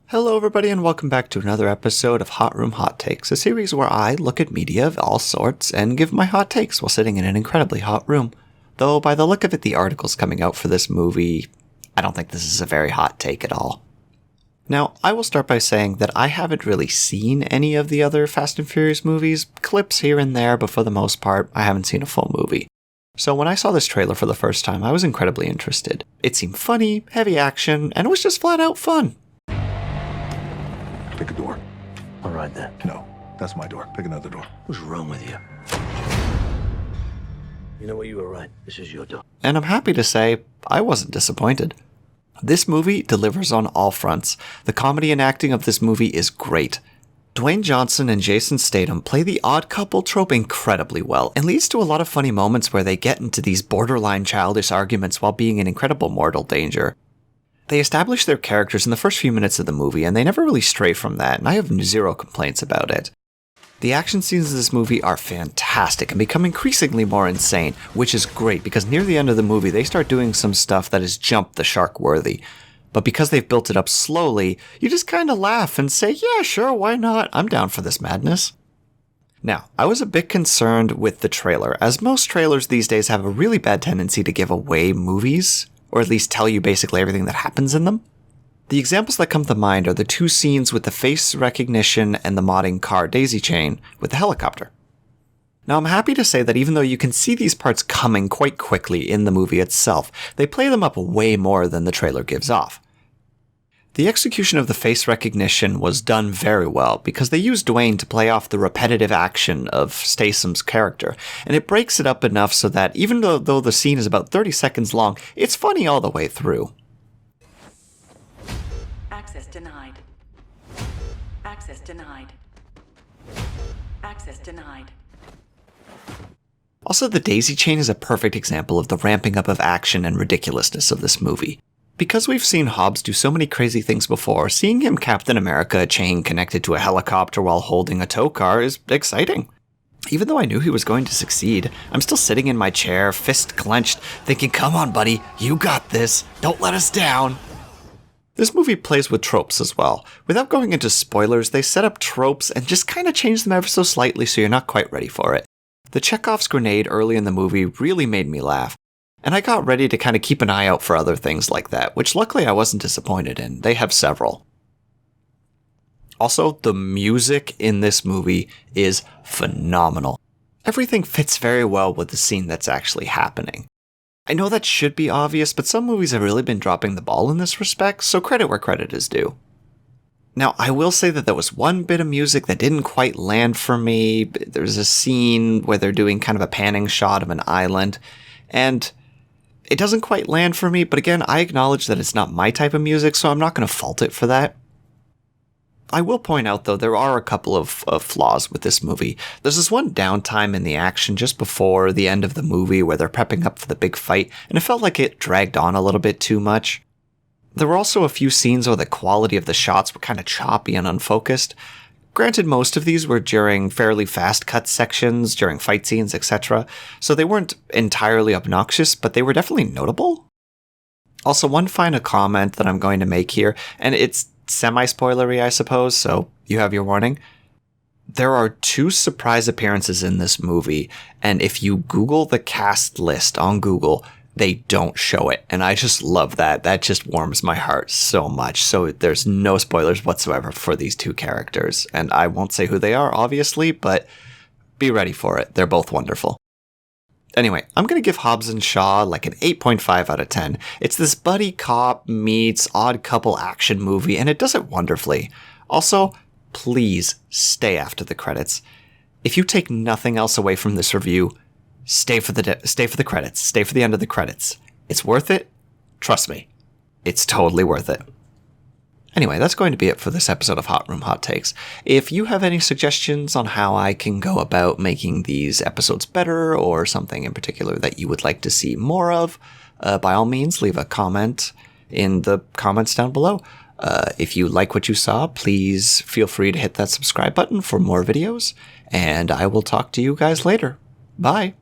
Hello everybody and welcome back to another episode of Hot Room Hot Takes, a series where I look at media of all sorts and give my hot takes while sitting in an incredibly hot room. Though by the look of it, the articles coming out for this movie, I don't think this is a very hot take at all. Now, I will start by saying that I haven't really seen any of the other Fast and Furious movies, clips here and there, but for the most part, I haven't seen a full movie. So when I saw this trailer for the first time, I was incredibly interested. It seemed funny, heavy action, and it was just flat out fun. Pick a door. All right then. No, that's my door. Pick another door. What's wrong with you? You know what, you were right. This is your door. And I'm happy to say, I wasn't disappointed. This movie delivers on all fronts. The comedy and acting of this movie is great. Dwayne Johnson and Jason Statham play the odd couple trope incredibly well, and leads to a lot of funny moments where they get into these borderline childish arguments while being in incredible mortal danger. They establish their characters in the first few minutes of the movie, and they never really stray from that, and I have zero complaints about it. The action scenes of this movie are fantastic and become increasingly more insane, which is great because near the end of the movie they start doing some stuff that is jump the shark worthy. But because they've built it up slowly, you just kind of laugh and say, yeah, sure, why not? I'm down for this madness. Now, I was a bit concerned with the trailer, as most trailers these days have a really bad tendency to give away movies, or at least tell you basically everything that happens in them. The examples that come to mind are the two scenes with the face recognition and the modding car daisy chain with the helicopter. Now, I'm happy to say that even though you can see these parts coming quite quickly in the movie itself, they play them up way more than the trailer gives off. The execution of the face recognition was done very well because they used Dwayne to play off the repetitive action of Statham's character, and it breaks it up enough so that even though the scene is about 30 seconds long, it's funny all the way through. Access denied. Access denied. Access denied. Also, the daisy chain is a perfect example of the ramping up of action and ridiculousness of this movie. Because we've seen Hobbs do so many crazy things before, seeing him Captain America a chain connected to a helicopter while holding a tow car is exciting. Even though I knew he was going to succeed, I'm still sitting in my chair, fist clenched, thinking, come on buddy, you got this, don't let us down. This movie plays with tropes as well. Without going into spoilers, they set up tropes and just kind of change them ever so slightly so you're not quite ready for it. The Chekhov's grenade early in the movie really made me laugh. And I got ready to kind of keep an eye out for other things like that, which luckily I wasn't disappointed in. They have several. Also, the music in this movie is phenomenal. Everything fits very well with the scene that's actually happening. I know that should be obvious, but some movies have really been dropping the ball in this respect, so credit where credit is due. Now, I will say that there was one bit of music that didn't quite land for me. There's a scene where they're doing kind of a panning shot of an island, and it doesn't quite land for me, but again, I acknowledge that it's not my type of music, so I'm not going to fault it for that. I will point out, though, there are a couple of flaws with this movie. There's this one downtime in the action just before the end of the movie where they're prepping up for the big fight, and it felt like it dragged on a little bit too much. There were also a few scenes where the quality of the shots were kind of choppy and unfocused. Granted, most of these were during fairly fast cut sections, during fight scenes, etc., so they weren't entirely obnoxious, but they were definitely notable. Also, one final comment that I'm going to make here, and it's semi-spoilery, I suppose, so you have your warning. There are two surprise appearances in this movie, and if you Google the cast list on Google, they don't show it, and I just love that. That just warms my heart so much. So there's no spoilers whatsoever for these two characters, and I won't say who they are, obviously, but be ready for it. They're both wonderful. Anyway, I'm going to give Hobbs and Shaw like an 8.5 out of 10. It's this buddy cop meets odd couple action movie, and it does it wonderfully. Also, please stay after the credits. If you take nothing else away from this review, stay for the credits. Stay for the end of the credits. It's worth it. Trust me. It's totally worth it. Anyway, that's going to be it for this episode of Hot Room Hot Takes. If you have any suggestions on how I can go about making these episodes better, or something in particular that you would like to see more of, by all means, leave a comment in the comments down below. If you like what you saw, please feel free to hit that subscribe button for more videos, and I will talk to you guys later. Bye.